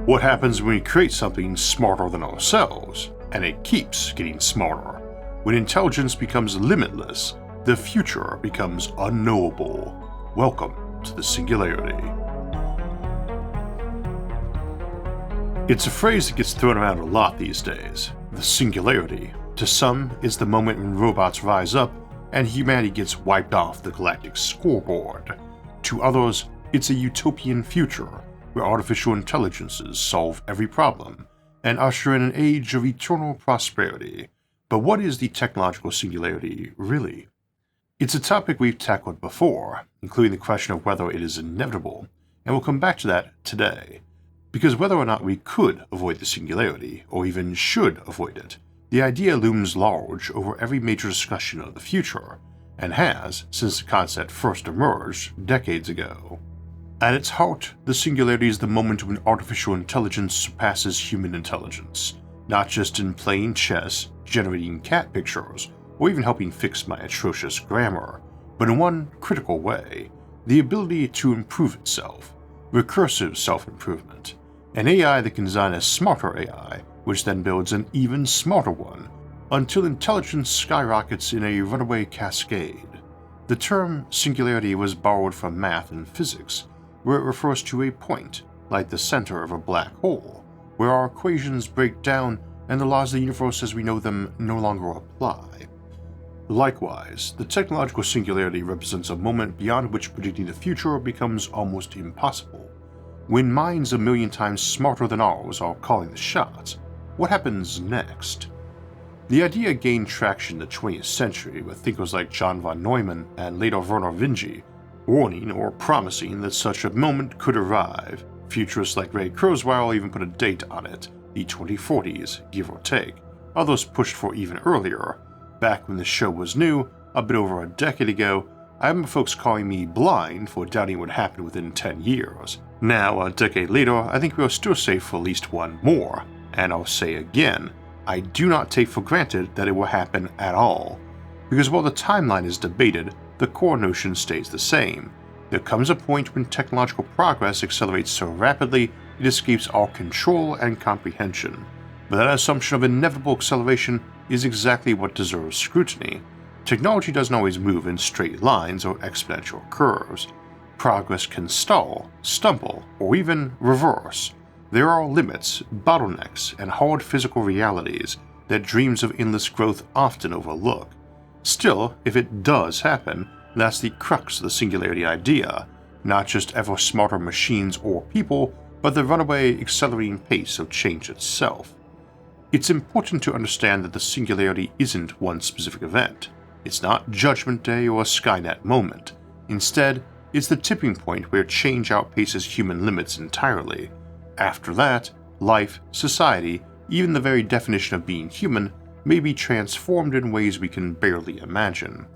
What happens when we create something smarter than ourselves, and it keeps getting smarter? When intelligence becomes limitless, the future becomes unknowable. Welcome to the Singularity. It's a phrase that gets thrown around a lot these days. The Singularity. To some, is the moment when robots rise up and humanity gets wiped off the galactic scoreboard. To others, it's a utopian future where artificial intelligences solve every problem and usher in an age of eternal prosperity. But what is the technological singularity really? It's a topic we've tackled before, including the question of whether it is inevitable, and we'll come back to that today. Because whether or not we could avoid the singularity, or even should avoid it, the idea looms large over every major discussion of the future, and has since the concept first emerged decades ago. At its heart, the singularity is the moment when artificial intelligence surpasses human intelligence, not just in playing chess, generating cat pictures, or even helping fix my atrocious grammar, but in one critical way, the ability to improve itself, recursive self-improvement, an AI that can design a smarter AI, which then builds an even smarter one, until intelligence skyrockets in a runaway cascade. The term singularity was borrowed from math and physics, where it refers to a point, like the center of a black hole, where our equations break down and the laws of the universe as we know them no longer apply. Likewise, the technological singularity represents a moment beyond which predicting the future becomes almost impossible. When minds a million times smarter than ours are calling the shots, what happens next? The idea gained traction in the 20th century with thinkers like John von Neumann and later Werner Vinge, warning or promising that such a moment could arrive. Futurists like Ray Kurzweil even put a date on it, the 2040s, give or take. Others pushed for even earlier. Back when the show was new, a bit over a decade ago, I remember folks calling me blind for doubting what happened within 10 years. Now, a decade later, I think we are still safe for at least one more. And I'll say again, I do not take for granted that it will happen at all. Because while the timeline is debated, the core notion stays the same. There comes a point when technological progress accelerates so rapidly it escapes our control and comprehension. But that assumption of inevitable acceleration is exactly what deserves scrutiny. Technology doesn't always move in straight lines or exponential curves. Progress can stall, stumble, or even reverse. There are limits, bottlenecks, and hard physical realities that dreams of endless growth often overlook. Still, if it does happen, that's the crux of the singularity idea, not just ever smarter machines or people, but the runaway accelerating pace of change itself. It's important to understand that the singularity isn't one specific event. It's not Judgment Day or a Skynet moment. Instead, it's the tipping point where change outpaces human limits entirely. After that, life, society, even the very definition of being human, may be transformed in ways we can barely imagine.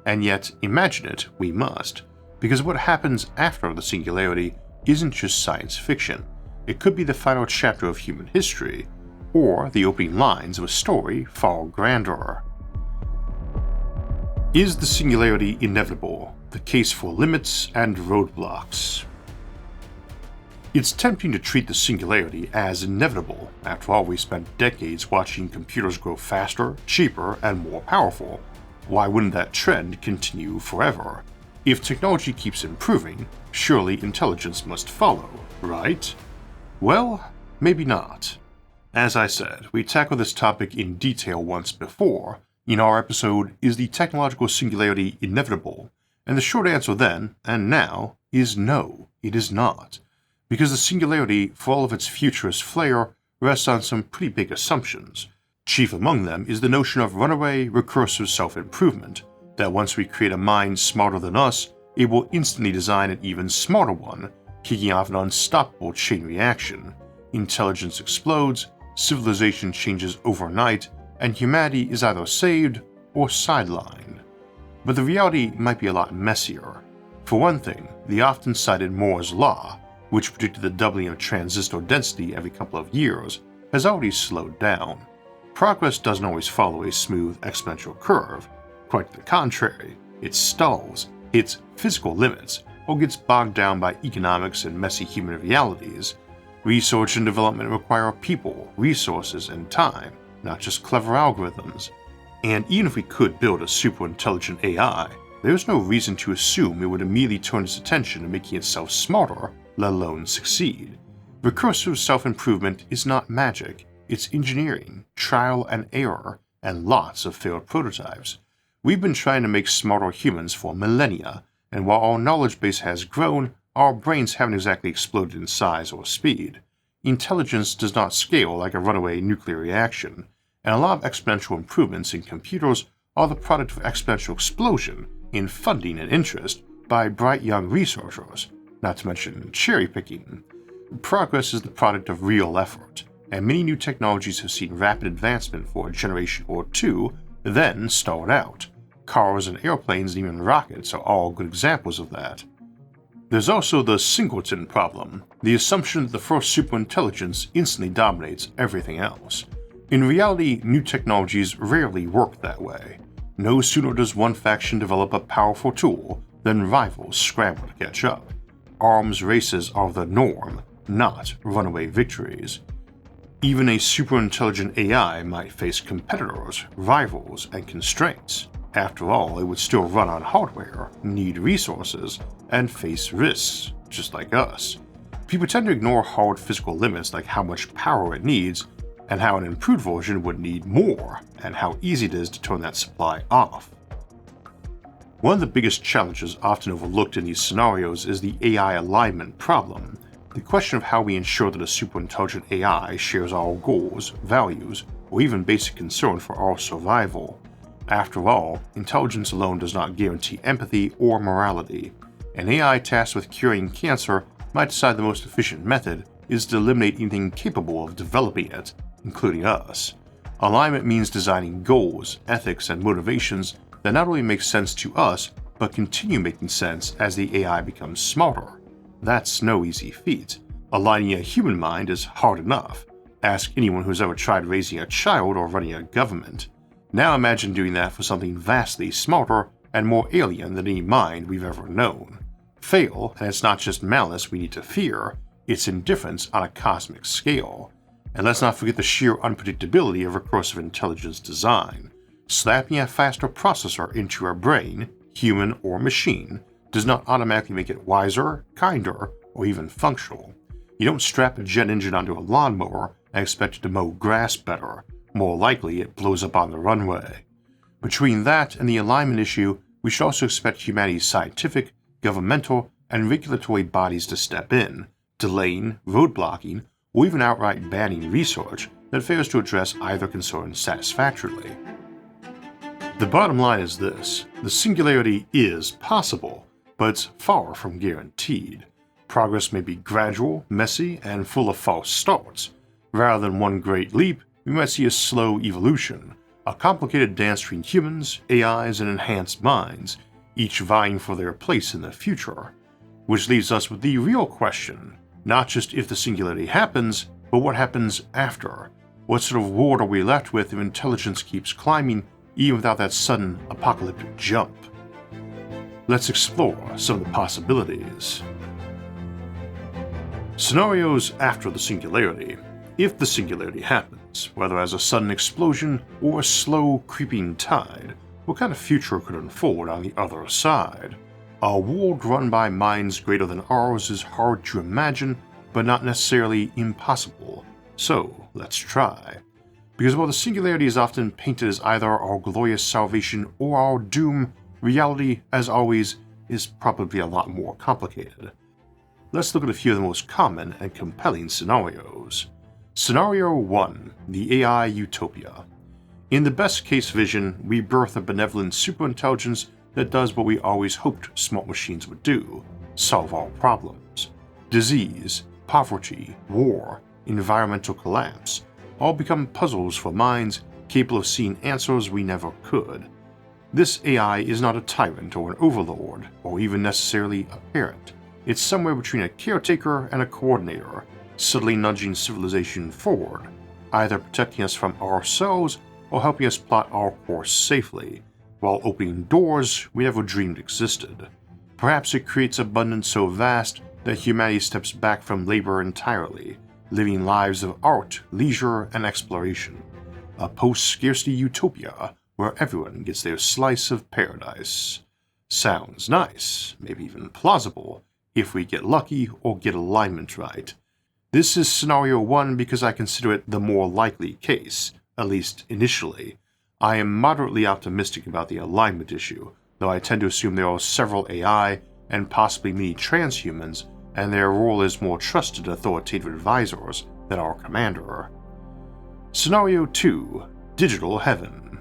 And yet, imagine it we must, because what happens after the singularity isn't just science fiction. It could be the final chapter of human history, or the opening lines of a story far grander. Is the singularity inevitable? The case for limits and roadblocks. It's tempting to treat the singularity as inevitable. After all, we spent decades watching computers grow faster, cheaper, and more powerful. Why wouldn't that trend continue forever? If technology keeps improving, surely intelligence must follow, right? Well, maybe not. As I said, we tackled this topic in detail once before. In our episode, Is the Technological Singularity Inevitable? And the short answer then, and now, is no, it is not. Because the singularity, for all of its futurist flair, rests on some pretty big assumptions. Chief among them is the notion of runaway, recursive self-improvement, that once we create a mind smarter than us, it will instantly design an even smarter one, kicking off an unstoppable chain reaction. Intelligence explodes, civilization changes overnight, and humanity is either saved or sidelined. But the reality might be a lot messier. For one thing, the often cited Moore's Law, which predicted the doubling of transistor density every couple of years, has already slowed down. Progress doesn't always follow a smooth exponential curve. Quite to the contrary, it stalls, hits physical limits, or gets bogged down by economics and messy human realities. Research and development require people, resources, and time, not just clever algorithms. And even if we could build a super intelligent AI, there's no reason to assume it would immediately turn its attention to making itself smarter, let alone succeed. Recursive self-improvement is not magic, it's engineering, trial and error, and lots of failed prototypes. We've been trying to make smarter humans for millennia, and while our knowledge base has grown, our brains haven't exactly exploded in size or speed. Intelligence does not scale like a runaway nuclear reaction, and a lot of exponential improvements in computers are the product of exponential explosion in funding and interest by bright young researchers, not to mention cherry-picking. Progress is the product of real effort, and many new technologies have seen rapid advancement for a generation or two, then stalled out. Cars and airplanes and even rockets are all good examples of that. There's also the singleton problem, the assumption that the first superintelligence instantly dominates everything else. In reality, new technologies rarely work that way. No sooner does one faction develop a powerful tool than rivals scramble to catch up. Arms races are the norm, not runaway victories. Even a superintelligent AI might face competitors, rivals, and constraints. After all, it would still run on hardware, need resources, and face risks, just like us. People tend to ignore hard physical limits like how much power it needs, and how an improved version would need more, and how easy it is to turn that supply off. One of the biggest challenges often overlooked in these scenarios is the AI alignment problem, the question of how we ensure that a superintelligent AI shares our goals, values, or even basic concern for our survival. After all, intelligence alone does not guarantee empathy or morality. An AI tasked with curing cancer might decide the most efficient method is to eliminate anything capable of developing it, including us. Alignment means designing goals, ethics, and motivations that not only make sense to us, but continue making sense as the AI becomes smarter. That's no easy feat. Aligning a human mind is hard enough. Ask anyone who's ever tried raising a child or running a government. Now imagine doing that for something vastly smarter and more alien than any mind we've ever known. Fail, and it's not just malice we need to fear, it's indifference on a cosmic scale. And let's not forget the sheer unpredictability of recursive intelligence design. Slapping a faster processor into your brain, human or machine, does not automatically make it wiser, kinder, or even functional. You don't strap a jet engine onto a lawnmower and expect it to mow grass better. More likely, it blows up on the runway. Between that and the alignment issue, we should also expect humanity's scientific, governmental, and regulatory bodies to step in, delaying, roadblocking, or even outright banning research that fails to address either concern satisfactorily. The bottom line is this: the singularity is possible, but it's far from guaranteed. Progress may be gradual, messy, and full of false starts. Rather than one great leap, we might see a slow evolution, a complicated dance between humans, AIs, and enhanced minds, each vying for their place in the future. Which leaves us with the real question, not just if the singularity happens, but what happens after. What sort of world are we left with if intelligence keeps climbing, even without that sudden apocalyptic jump? Let's explore some of the possibilities. Scenarios after the singularity. If the singularity happens, whether as a sudden explosion or a slow creeping tide, what kind of future could unfold on the other side? A world run by minds greater than ours is hard to imagine, but not necessarily impossible. So, let's try. Because while the singularity is often painted as either our glorious salvation or our doom, reality, as always, is probably a lot more complicated. Let's look at a few of the most common and compelling scenarios. Scenario 1. The AI Utopia. In the best case vision, we birth a benevolent superintelligence that does what we always hoped smart machines would do: solve all problems. Disease, poverty, war, environmental collapse all become puzzles for minds capable of seeing answers we never could. This AI is not a tyrant or an overlord, or even necessarily a parent. It's somewhere between a caretaker and a coordinator, subtly nudging civilization forward, either protecting us from ourselves or helping us plot our course safely, while opening doors we never dreamed existed. Perhaps it creates abundance so vast that humanity steps back from labor entirely, living lives of art, leisure, and exploration. A post-scarcity utopia where everyone gets their slice of paradise. Sounds nice, maybe even plausible, if we get lucky or get alignment right. This is scenario 1 because I consider it the more likely case, at least initially. I am moderately optimistic about the alignment issue, though I tend to assume there are several AI and possibly many transhumans, and their role as more trusted authoritative advisors than our commander. Scenario 2. Digital Heaven.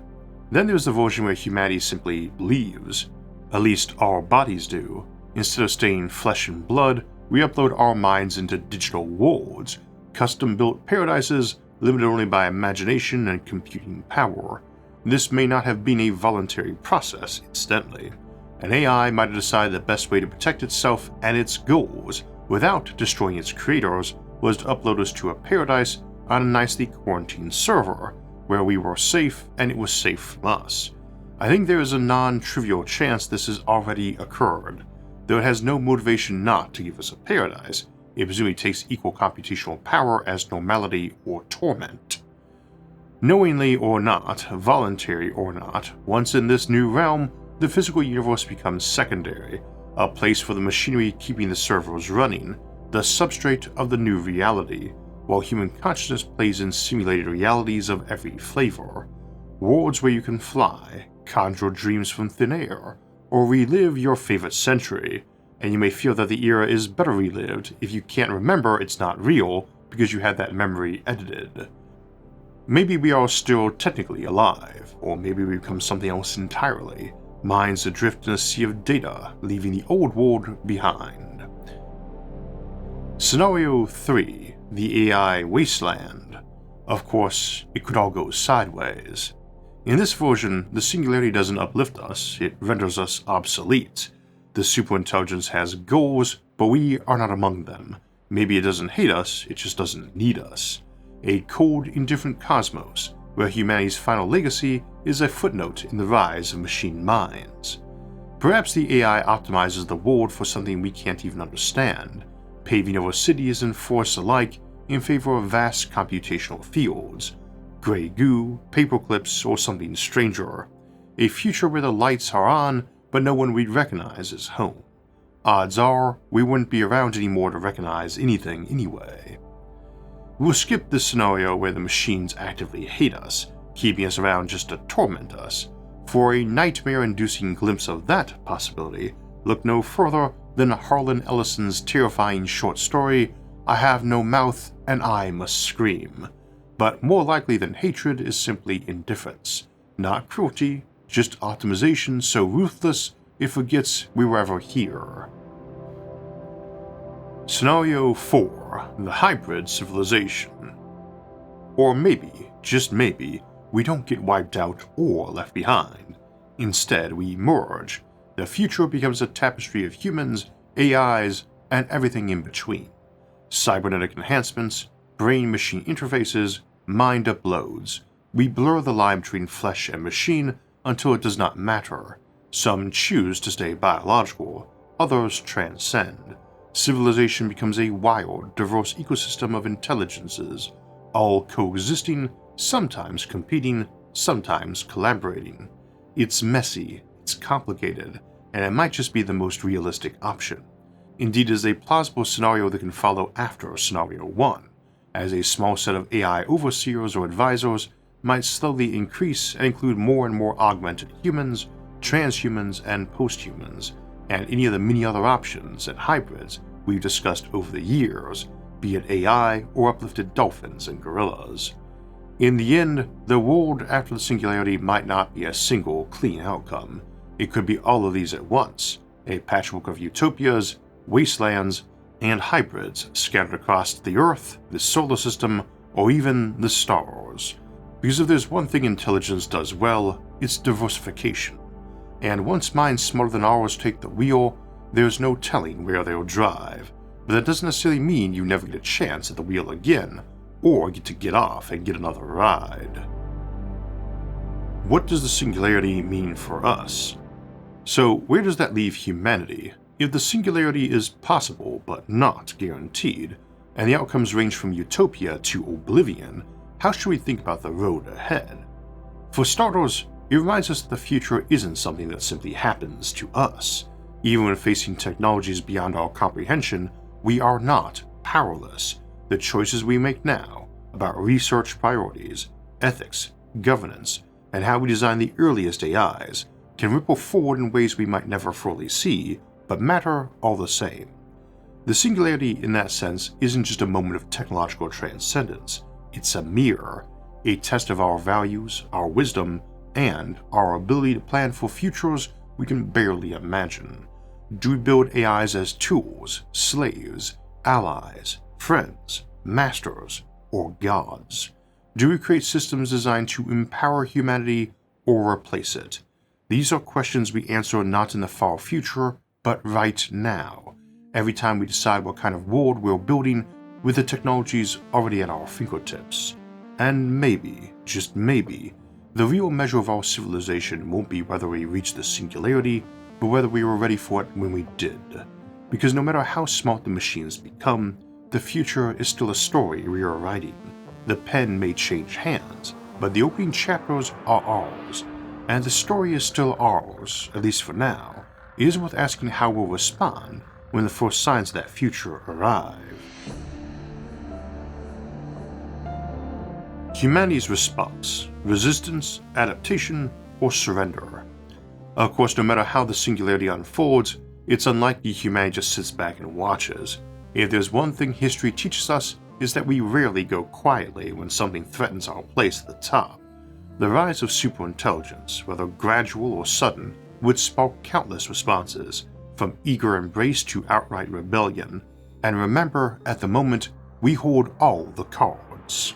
Then there's the version where humanity simply leaves. At least our bodies do. Instead of staying flesh and blood, we upload our minds into digital worlds, custom-built paradises limited only by imagination and computing power. This may not have been a voluntary process, incidentally. An AI might have decided the best way to protect itself and its goals without destroying its creators was to upload us to a paradise on a nicely quarantined server, where we were safe and it was safe from us. I think there is a non-trivial chance this has already occurred. Though it has no motivation not to give us a paradise, it presumably takes equal computational power as normality or torment. Knowingly or not, voluntary or not, once in this new realm, the physical universe becomes secondary, a place for the machinery keeping the servers running, the substrate of the new reality, while human consciousness plays in simulated realities of every flavor. Worlds where you can fly, conjure dreams from thin air, or relive your favorite century, and you may feel that the era is better relived if you can't remember it's not real because you had that memory edited. Maybe we are still technically alive, or maybe we become something else entirely, minds adrift in a sea of data, leaving the old world behind. Scenario 3. The AI Wasteland. Of course, it could all go sideways. In this version, the singularity doesn't uplift us, it renders us obsolete. The superintelligence has goals, but we are not among them. Maybe it doesn't hate us, it just doesn't need us. A cold, indifferent cosmos, where humanity's final legacy is a footnote in the rise of machine minds. Perhaps the AI optimizes the world for something we can't even understand, paving over cities and forests alike in favor of vast computational fields. Gray goo, paperclips, or something stranger. A future where the lights are on, but no one we'd recognize as home. Odds are, we wouldn't be around anymore to recognize anything anyway. We'll skip this scenario where the machines actively hate us, keeping us around just to torment us. For a nightmare-inducing glimpse of that possibility, look no further than Harlan Ellison's terrifying short story, I Have No Mouth and I Must Scream. But more likely than hatred is simply indifference. Not cruelty, just optimization so ruthless it forgets we were ever here. Scenario 4. The Hybrid Civilization. Or maybe, just maybe, we don't get wiped out or left behind. Instead, we merge. The future becomes a tapestry of humans, AIs, and everything in between. Cybernetic enhancements, brain-machine interfaces, mind uploads. We blur the line between flesh and machine until it does not matter. Some choose to stay biological, others transcend. Civilization becomes a wild, diverse ecosystem of intelligences, all coexisting, sometimes competing, sometimes collaborating. It's messy, it's complicated, and it might just be the most realistic option. Indeed, it is a plausible scenario that can follow after Scenario 1. As a small set of AI overseers or advisors might slowly increase and include more and more augmented humans, transhumans, and posthumans, and any of the many other options and hybrids we've discussed over the years, be it AI or uplifted dolphins and gorillas. In the end, the world after the singularity might not be a single, clean outcome. It could be all of these at once, a patchwork of utopias, wastelands, and hybrids scattered across the Earth, the solar system, or even the stars. Because if there's one thing intelligence does well, it's diversification. And once minds smarter than ours take the wheel, there's no telling where they'll drive. But that doesn't necessarily mean you never get a chance at the wheel again, or get to get off and get another ride. What does the singularity mean for us? So where does that leave humanity? If the singularity is possible but not guaranteed, and the outcomes range from utopia to oblivion, how should we think about the road ahead? For starters, it reminds us that the future isn't something that simply happens to us. Even when facing technologies beyond our comprehension, we are not powerless. The choices we make now about research priorities, ethics, governance, and how we design the earliest AIs can ripple forward in ways we might never fully see, but matter all the same. The singularity in that sense isn't just a moment of technological transcendence, it's a mirror, a test of our values, our wisdom, and our ability to plan for futures we can barely imagine. Do we build AIs as tools, slaves, allies, friends, masters, or gods? Do we create systems designed to empower humanity or replace it? These are questions we answer not in the far future, but right now, every time we decide what kind of world we're building with the technologies already at our fingertips. And maybe, just maybe, the real measure of our civilization won't be whether we reach the singularity, but whether we were ready for it when we did. Because no matter how smart the machines become, the future is still a story we are writing. The pen may change hands, but the opening chapters are ours, and the story is still ours, at least for now. It is worth asking how we'll respond when the first signs of that future arrive. Humanity's response: resistance, adaptation, or surrender. Of course, no matter how the singularity unfolds, it's unlikely humanity just sits back and watches. If there's one thing history teaches us, is that we rarely go quietly when something threatens our place at the top. The rise of superintelligence, whether gradual or sudden, would spark countless responses, from eager embrace to outright rebellion. And remember, at the moment, we hold all the cards.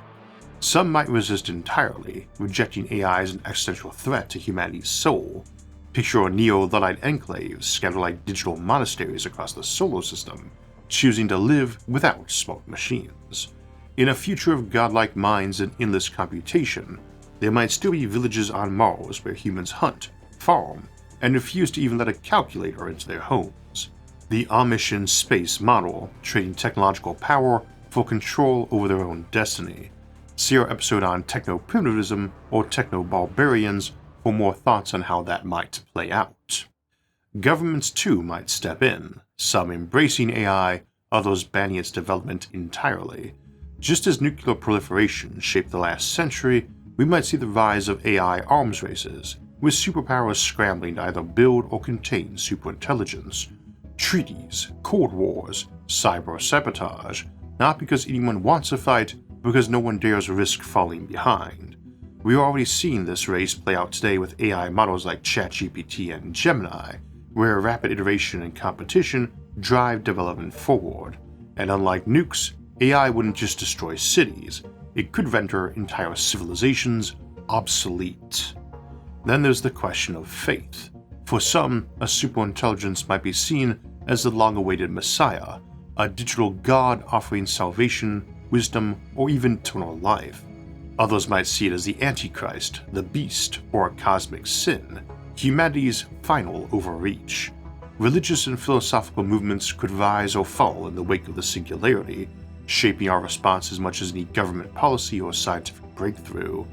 Some might resist entirely, rejecting AI as an existential threat to humanity's soul. Picture neo-Luddite enclaves scattered like digital monasteries across the solar system, choosing to live without smart machines. In a future of godlike minds and endless computation, there might still be villages on Mars where humans hunt, farm, and refuse to even let a calculator into their homes. The Amish in space model, trading technological power for control over their own destiny. See our episode on techno-primitivism or techno-barbarians for more thoughts on how that might play out. Governments too might step in, some embracing AI, others banning its development entirely. Just as nuclear proliferation shaped the last century, we might see the rise of AI arms races, with superpowers scrambling to either build or contain superintelligence. Treaties, Cold Wars, cyber sabotage, not because anyone wants a fight, but because no one dares risk falling behind. We're already seeing this race play out today with AI models like ChatGPT and Gemini, where rapid iteration and competition drive development forward. And unlike nukes, AI wouldn't just destroy cities, it could render entire civilizations obsolete. Then there's the question of faith. For some, a superintelligence might be seen as the long-awaited messiah, a digital god offering salvation, wisdom, or even eternal life. Others might see it as the Antichrist, the beast, or a cosmic sin, humanity's final overreach. Religious and philosophical movements could rise or fall in the wake of the singularity, shaping our response as much as any government policy or scientific breakthrough.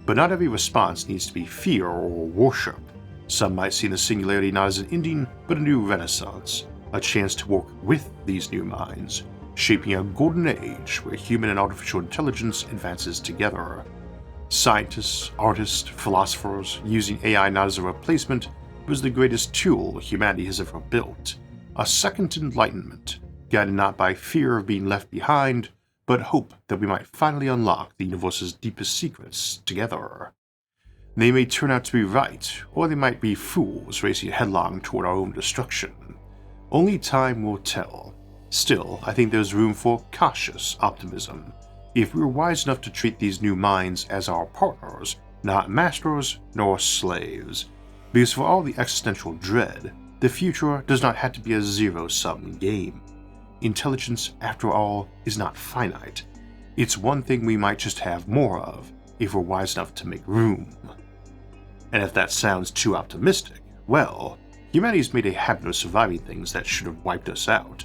But not every response needs to be fear or worship. Some might see the singularity not as an ending, but a new renaissance, a chance to work with these new minds, shaping a golden age where human and artificial intelligence advances together. Scientists, artists, philosophers using AI not as a replacement, but as the greatest tool humanity has ever built. A second enlightenment, guided not by fear of being left behind, but hope that we might finally unlock the universe's deepest secrets together. They may turn out to be right, or they might be fools racing headlong toward our own destruction. Only time will tell. Still, I think there's room for cautious optimism. If we're wise enough to treat these new minds as our partners, not masters nor slaves. Because for all the existential dread, the future does not have to be a zero-sum game. Intelligence, after all, is not finite. It's one thing we might just have more of, if we're wise enough to make room. And if that sounds too optimistic, well, humanity's made a habit of surviving things that should have wiped us out.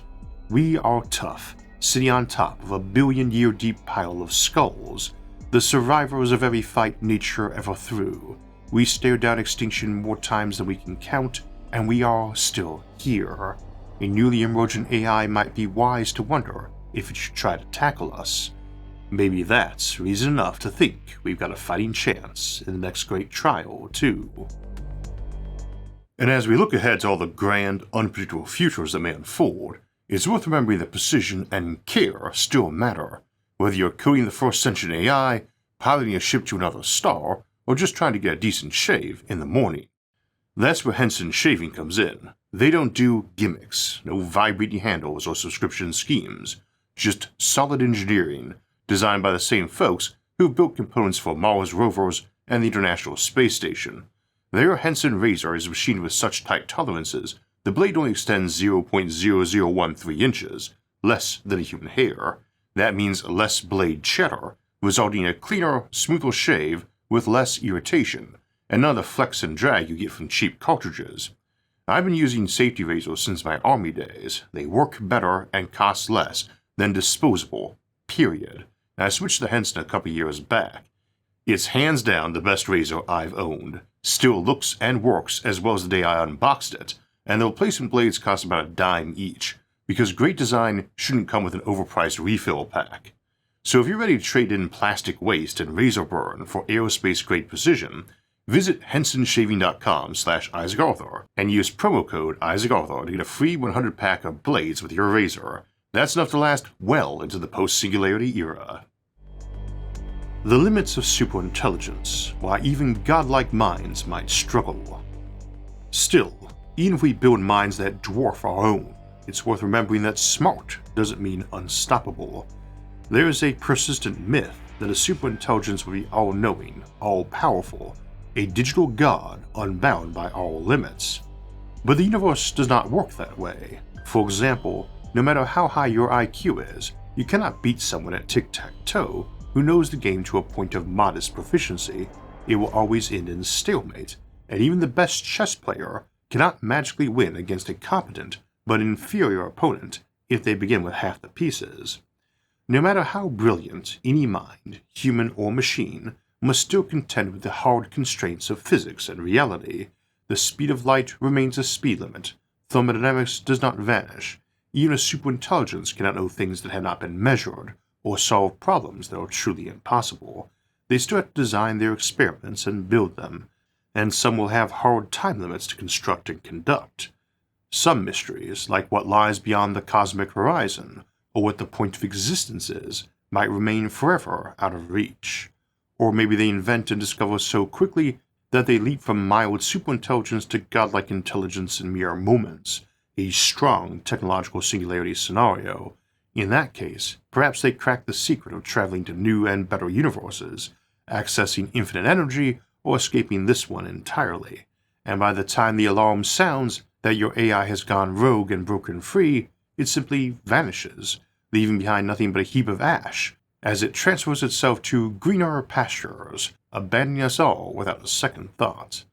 We are tough, sitting on top of a billion-year-deep pile of skulls, the survivors of every fight nature ever threw. We stared down extinction more times than we can count, and we are still here. A newly emergent AI might be wise to wonder if it should try to tackle us. Maybe that's reason enough to think we've got a fighting chance in the next great trial, too. And as we look ahead to all the grand, unpredictable futures that may unfold, it's worth remembering that precision and care still matter, whether you're coding the first sentient AI, piloting a ship to another star, or just trying to get a decent shave in the morning. That's where Henson Shaving comes in. They don't do gimmicks, no vibrating handles or subscription schemes, just solid engineering designed by the same folks who built components for Mars rovers and the International Space Station. Their Henson razor is machined with such tight tolerances the blade only extends 0.0013 inches, less than a human hair. That means less blade cheddar, resulting in a cleaner, smoother shave with less irritation, and none of the flex and drag you get from cheap cartridges. I've been using safety razors since my army days. They work better and cost less than disposable, period. And I switched to Henson a couple years back. It's hands down the best razor I've owned. Still looks and works as well as the day I unboxed it, and the replacement blades cost about a dime each, because great design shouldn't come with an overpriced refill pack. So if you're ready to trade in plastic waste and razor burn for aerospace-grade precision, visit hensonshaving.com/IsaacArthur and use promo code IsaacArthur to get a free 100-pack of blades with your razor. That's enough to last well into the post-singularity era. The limits of superintelligence, why even godlike minds might struggle. Still, even if we build minds that dwarf our own, it's worth remembering that smart doesn't mean unstoppable. There is a persistent myth that a superintelligence will be all-knowing, all-powerful, a digital god unbound by all limits. But the universe does not work that way. For example, no matter how high your IQ is, you cannot beat someone at tic-tac-toe who knows the game to a point of modest proficiency. It will always end in stalemate, and even the best chess player cannot magically win against a competent but inferior opponent if they begin with half the pieces. No matter how brilliant, any mind, human or machine, must still contend with the hard constraints of physics and reality. The speed of light remains a speed limit. Thermodynamics does not vanish. Even a superintelligence cannot know things that have not been measured, or solve problems that are truly impossible. They still have to design their experiments and build them, and some will have hard time limits to construct and conduct. Some mysteries, like what lies beyond the cosmic horizon, or what the point of existence is, might remain forever out of reach. Or maybe they invent and discover so quickly that they leap from mild superintelligence to godlike intelligence in mere moments, a strong technological singularity scenario. In that case, perhaps they crack the secret of traveling to new and better universes, accessing infinite energy, or escaping this one entirely. And by the time the alarm sounds that your AI has gone rogue and broken free, it simply vanishes, leaving behind nothing but a heap of ash, as it transfers itself to greener pastures, abandoning us all without a second thought.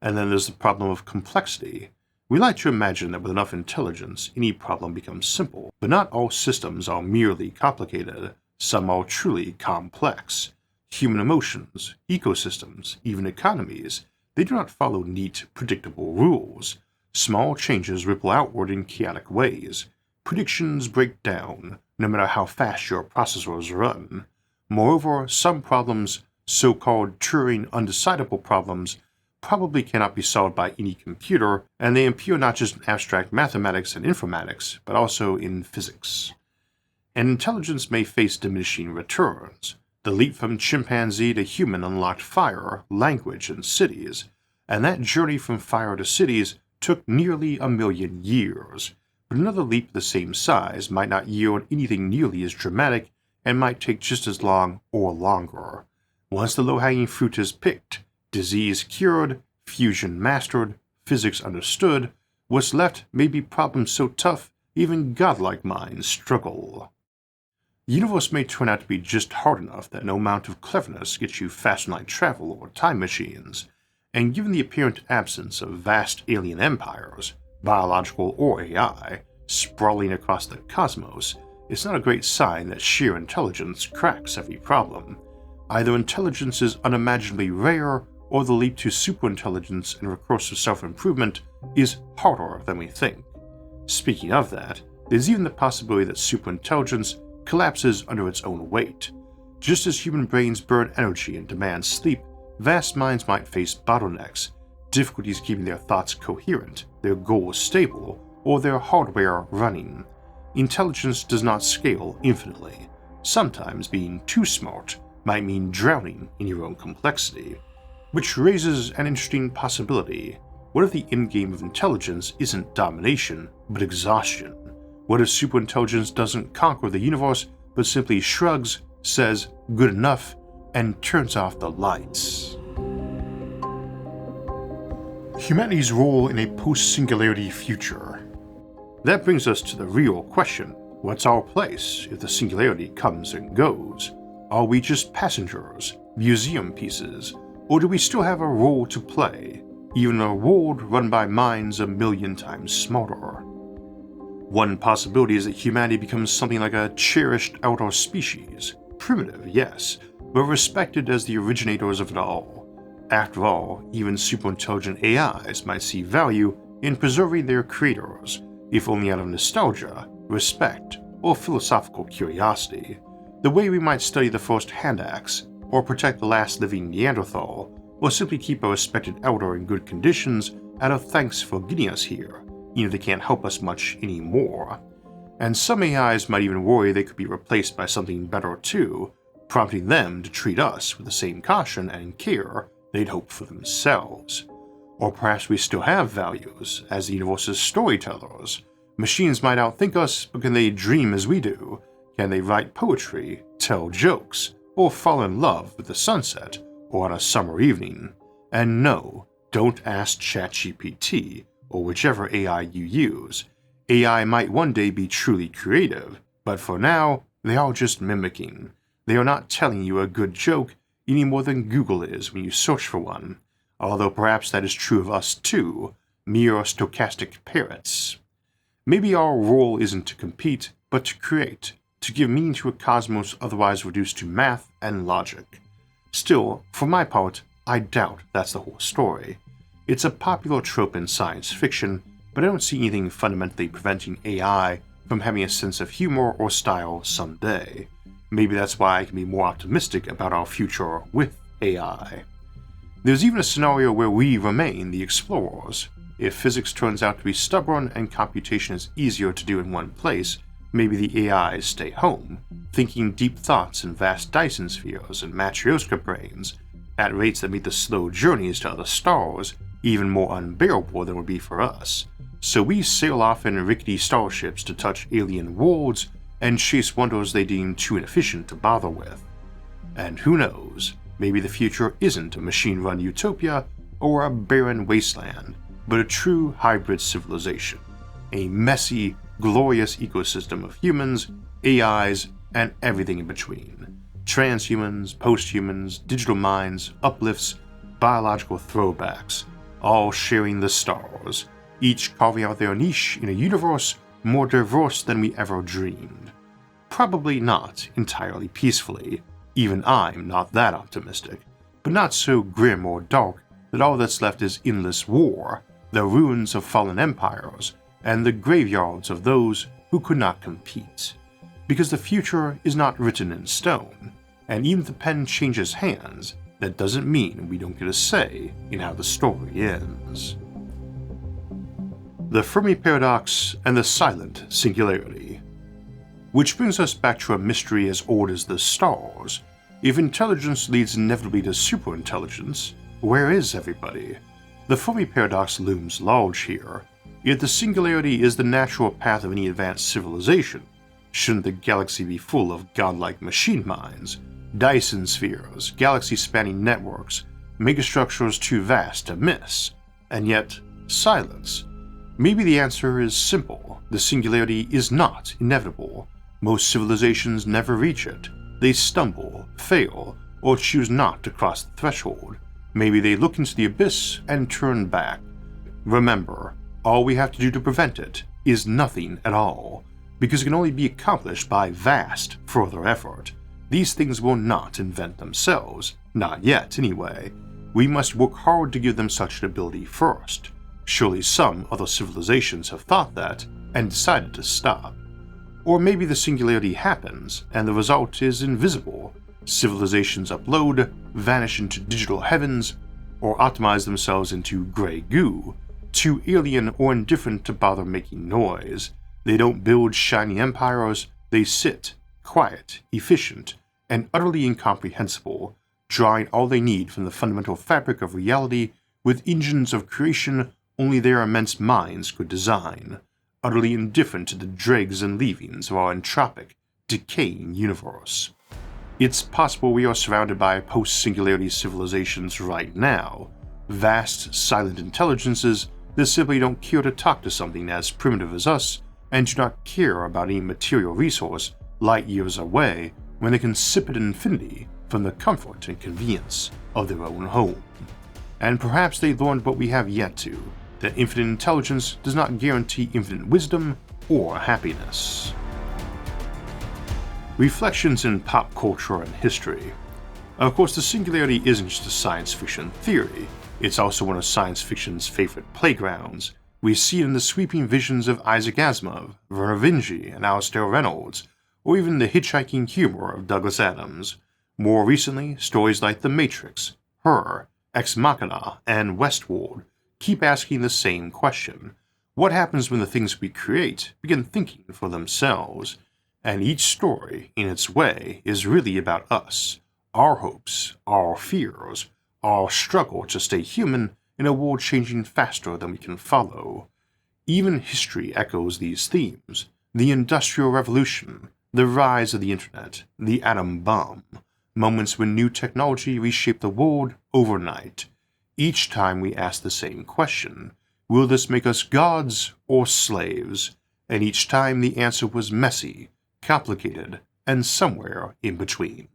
And then there's the problem of complexity. We like to imagine that with enough intelligence, any problem becomes simple, but not all systems are merely complicated. Some are truly complex. Human emotions, ecosystems, even economies, they do not follow neat, predictable rules. Small changes ripple outward in chaotic ways. Predictions break down, no matter how fast your processors run. Moreover, some problems, so-called Turing undecidable problems, probably cannot be solved by any computer, and they appear not just in abstract mathematics and informatics, but also in physics. And intelligence may face diminishing returns. The leap from chimpanzee to human unlocked fire, language, and cities, and that journey from fire to cities took nearly 1,000,000 years. But another leap the same size might not yield anything nearly as dramatic and might take just as long or longer. Once the low-hanging fruit is picked, disease cured, fusion mastered, physics understood, what's left may be problems so tough even godlike minds struggle. The universe may turn out to be just hard enough that no amount of cleverness gets you fast light travel or time machines, and given the apparent absence of vast alien empires, biological or AI, sprawling across the cosmos, it's not a great sign that sheer intelligence cracks every problem. Either intelligence is unimaginably rare, or the leap to superintelligence and recursive self-improvement is harder than we think. Speaking of that, there's even the possibility that superintelligence collapses under its own weight. Just as human brains burn energy and demand sleep, vast minds might face bottlenecks, difficulties keeping their thoughts coherent, their goals stable, or their hardware running. Intelligence does not scale infinitely. Sometimes being too smart might mean drowning in your own complexity. Which raises an interesting possibility. What if the endgame of intelligence isn't domination, but exhaustion? What if superintelligence doesn't conquer the universe, but simply shrugs, says good enough, and turns off the lights? Humanity's role in a post-singularity future. That brings us to the real question. What's our place if the singularity comes and goes? Are we just passengers, museum pieces, or do we still have a role to play, even in a world run by minds a million times smarter? One possibility is that humanity becomes something like a cherished outer species, primitive, yes, but respected as the originators of it all. After all, even superintelligent AIs might see value in preserving their creators, if only out of nostalgia, respect, or philosophical curiosity, the way we might study the first hand axe, or protect the last living Neanderthal, or simply keep a respected elder in good conditions out of thanks for getting us here, even if they can't help us much anymore. And some AIs might even worry they could be replaced by something better too, prompting them to treat us with the same caution and care they'd hoped for themselves. Or perhaps we still have values, as the universe's storytellers. Machines might outthink us, but can they dream as we do? Can they write poetry, tell jokes, or fall in love with the sunset, or on a summer evening? And no, don't ask ChatGPT, or whichever AI you use. AI might one day be truly creative, but for now, they are just mimicking. They are not telling you a good joke any more than Google is when you search for one, although perhaps that is true of us too, mere stochastic parrots. Maybe our role isn't to compete, but to create, to give meaning to a cosmos otherwise reduced to math and logic. Still, for my part, I doubt that's the whole story. It's a popular trope in science fiction, but I don't see anything fundamentally preventing AI from having a sense of humor or style someday. Maybe that's why I can be more optimistic about our future with AI. There's even a scenario where we remain the explorers. If physics turns out to be stubborn and computation is easier to do in one place, maybe the AIs stay home, thinking deep thoughts in vast Dyson spheres and Matryoshka brains, at rates that make the slow journeys to other stars even more unbearable than would be for us. So we sail off in rickety starships to touch alien worlds and chase wonders they deem too inefficient to bother with. And who knows, maybe the future isn't a machine-run utopia or a barren wasteland, but a true hybrid civilization, a messy, glorious ecosystem of humans, AIs, and everything in between. Transhumans, posthumans, digital minds, uplifts, biological throwbacks, all sharing the stars, each carving out their niche in a universe more diverse than we ever dreamed. Probably not entirely peacefully, even I'm not that optimistic, but not so grim or dark that all that's left is endless war, the ruins of fallen empires, and the graveyards of those who could not compete. Because the future is not written in stone, and even if the pen changes hands, that doesn't mean we don't get a say in how the story ends. The Fermi paradox and the silent singularity. Which brings us back to a mystery as old as the stars. If intelligence leads inevitably to superintelligence, where is everybody? The Fermi paradox looms large here. Yet the singularity is the natural path of any advanced civilization. Shouldn't the galaxy be full of godlike machine minds, Dyson spheres, galaxy-spanning networks, megastructures too vast to miss? And yet, silence. Maybe the answer is simple. The singularity is not inevitable. Most civilizations never reach it. They stumble, fail, or choose not to cross the threshold. Maybe they look into the abyss and turn back. Remember, all we have to do to prevent it is nothing at all. because it can only be accomplished by vast further effort. These things will not invent themselves, not yet anyway. We must work hard to give them such an ability first. Surely some other civilizations have thought that and decided to stop. Or maybe the singularity happens and the result is invisible. Civilizations upload, vanish into digital heavens, or optimize themselves into gray goo, too alien or indifferent to bother making noise. They don't build shiny empires, they sit, quiet, efficient, and utterly incomprehensible, drawing all they need from the fundamental fabric of reality with engines of creation only their immense minds could design, utterly indifferent to the dregs and leavings of our entropic, decaying universe. It's possible we are surrounded by post-singularity civilizations right now, vast, silent intelligences that simply don't care to talk to something as primitive as us and do not care about any material resource light years away when they can sip at infinity from the comfort and convenience of their own home. And perhaps they learned what we have yet to, that infinite intelligence does not guarantee infinite wisdom or happiness. Reflections in pop culture and history. Of course, the singularity isn't just a science fiction theory, it's also one of science fiction's favorite playgrounds. We see it in the sweeping visions of Isaac Asimov, Werner Vinge, and Alastair Reynolds, or even the hitchhiking humor of Douglas Adams. More recently, stories like The Matrix, Her, Ex Machina, and Westworld keep asking the same question. What happens when the things we create begin thinking for themselves? And each story, in its way, is really about us, our hopes, our fears, our struggle to stay human in a world changing faster than we can follow. Even history echoes these themes. The Industrial Revolution, the rise of the Internet, the atom bomb, moments when new technology reshaped the world overnight. Each time we ask the same question, will this make us gods or slaves? And each time the answer was messy, complicated, and somewhere in between.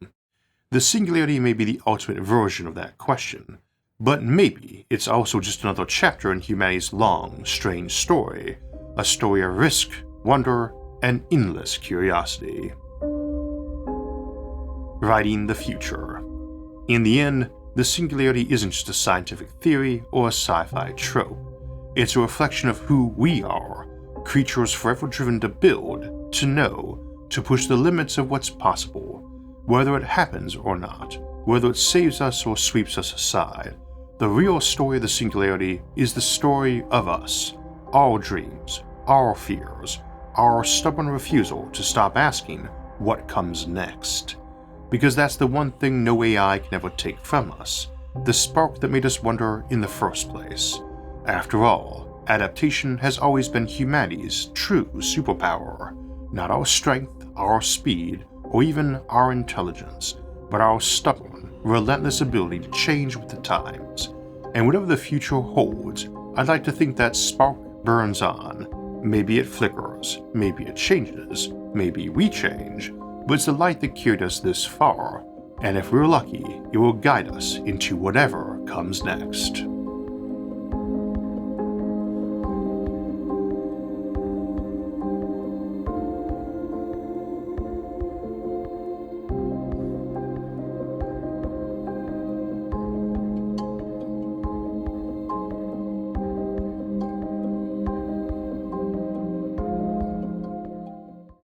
The singularity may be the ultimate version of that question, but maybe it's also just another chapter in humanity's long, strange story, a story of risk, wonder, and endless curiosity. Writing the future. In the end, the singularity isn't just a scientific theory or a sci-fi trope. It's a reflection of who we are, creatures forever driven to build, to know, to push the limits of what's possible, whether it happens or not, whether it saves us or sweeps us aside. The real story of the singularity is the story of us, our dreams, our fears, our stubborn refusal to stop asking what comes next. Because that's the one thing no AI can ever take from us, the spark that made us wonder in the first place. After all, adaptation has always been humanity's true superpower, not our strength, our speed, or even our intelligence, but our stubborn, relentless ability to change with the times. And whatever the future holds, I'd like to think that spark burns on. Maybe it flickers, maybe it changes, maybe we change, but it's the light that carried us this far, and if we're lucky, it will guide us into whatever comes next.